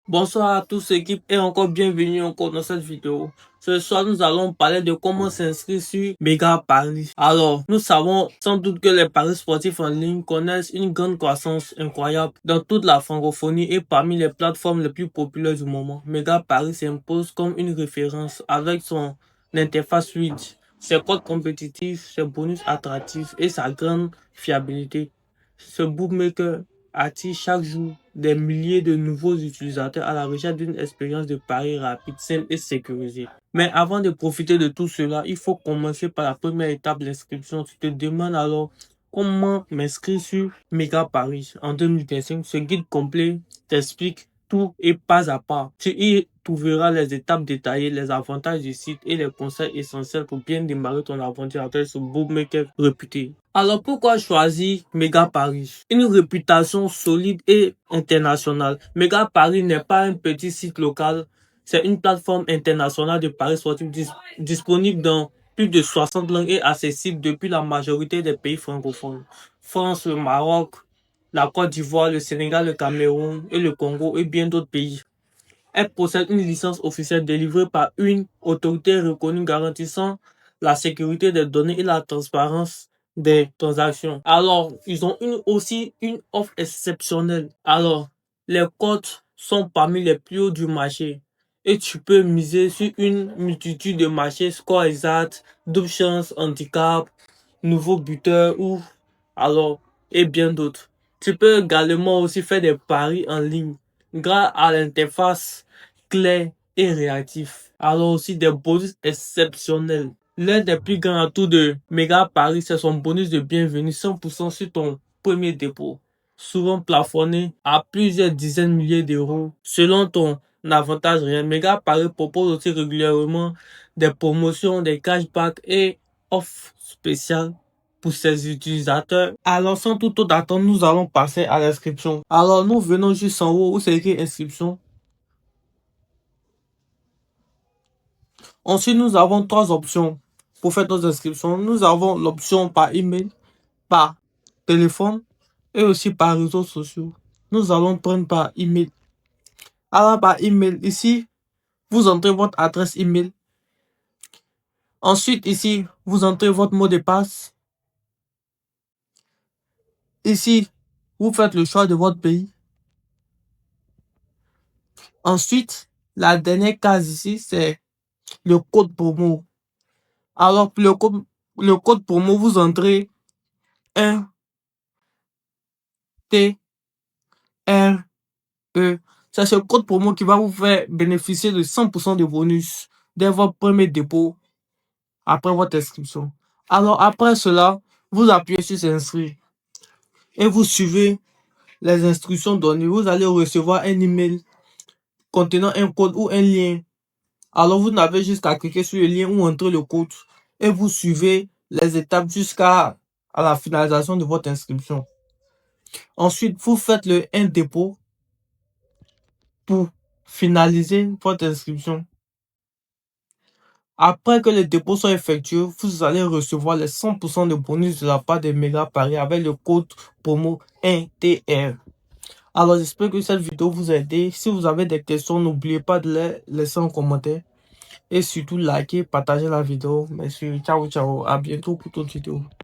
Bonsoir à tous équipe et encore bienvenue encore dans cette vidéo. Ce soir, nous allons parler de comment s'inscrire sur Mega Paris. Alors, nous savons sans doute que les paris sportifs en ligne connaissent une grande croissance incroyable dans toute la francophonie et parmi les plateformes les plus populaires du moment. Mega Paris s'impose comme une référence avec son interface fluide, ses codes compétitifs, ses bonus attractifs et sa grande fiabilité. Ce bookmaker attire chaque jour des milliers de nouveaux utilisateurs à la recherche d'une expérience de pari rapide, simple et sécurisée. Mais avant de profiter de tout cela, il faut commencer par la première étape, l'inscription. Tu te demandes alors comment m'inscrire sur Mega Paris en 2025. Ce guide complet t'explique tout et pas à pas. Tu y trouveras les étapes détaillées, les avantages du site et les conseils essentiels pour bien démarrer ton aventure avec ce bookmaker réputé. Alors pourquoi choisir Mega Paris? Une réputation solide et internationale. Mega Paris n'est pas un petit site local, c'est une plateforme internationale de paris sportifs disponible dans plus de 60 langues et accessible depuis la majorité des pays francophones. France, le Maroc, la Côte d'Ivoire, le Sénégal, le Cameroun et le Congo et bien d'autres pays. Elle possède une licence officielle délivrée par une autorité reconnue garantissant la sécurité des données et la transparence des transactions. Alors, ils ont aussi une offre exceptionnelle. Alors, les cotes sont parmi les plus hauts du marché. Et tu peux miser sur une multitude de marchés, score exact, double chance, handicap, nouveau buteur ou alors et bien d'autres. Tu peux également aussi faire des paris en ligne grâce à l'interface claire et réactive. Alors aussi des bonus exceptionnels. L'un des plus grands atouts de Mega Paris, c'est son bonus de bienvenue 100% sur ton premier dépôt, souvent plafonné à plusieurs dizaines de milliers d'euros selon ton avantage réel. Mega Paris propose aussi régulièrement des promotions, des cashbacks et offres spéciales pour ses utilisateurs. Alors sans toute autre attente, nous allons passer à l'inscription. Alors nous venons juste en haut où c'est écrit inscription. Ensuite, nous avons trois options pour faire nos inscriptions. Nous avons l'option par email, par téléphone et aussi par réseaux sociaux. Nous allons prendre par email. Alors par email, ici, vous entrez votre adresse email. Ensuite, ici, vous entrez votre mot de passe. Ici, vous faites le choix de votre pays. Ensuite, la dernière case ici, c'est le code promo. Alors, pour le code promo, vous entrez 1 T R E. C'est ce code promo qui va vous faire bénéficier de 100% de bonus dès votre premier dépôt après votre inscription. Alors, après cela, vous appuyez sur s'inscrire et vous suivez les instructions données. Vous allez recevoir un email contenant un code ou un lien. Alors, vous n'avez juste qu'à cliquer sur le lien ou entrer le code et vous suivez les étapes jusqu'à la finalisation de votre inscription. Ensuite, vous faites un dépôt pour finaliser votre inscription. Après que le dépôt soit effectué, vous allez recevoir les 100% de bonus de la part de Mega Paris avec le code promo NTR. Alors, j'espère que cette vidéo vous a aidé. Si vous avez des questions, n'oubliez pas de les laisser en commentaire. Et surtout, likez, partagez la vidéo. Merci, ciao, ciao. À bientôt pour d'autres vidéos.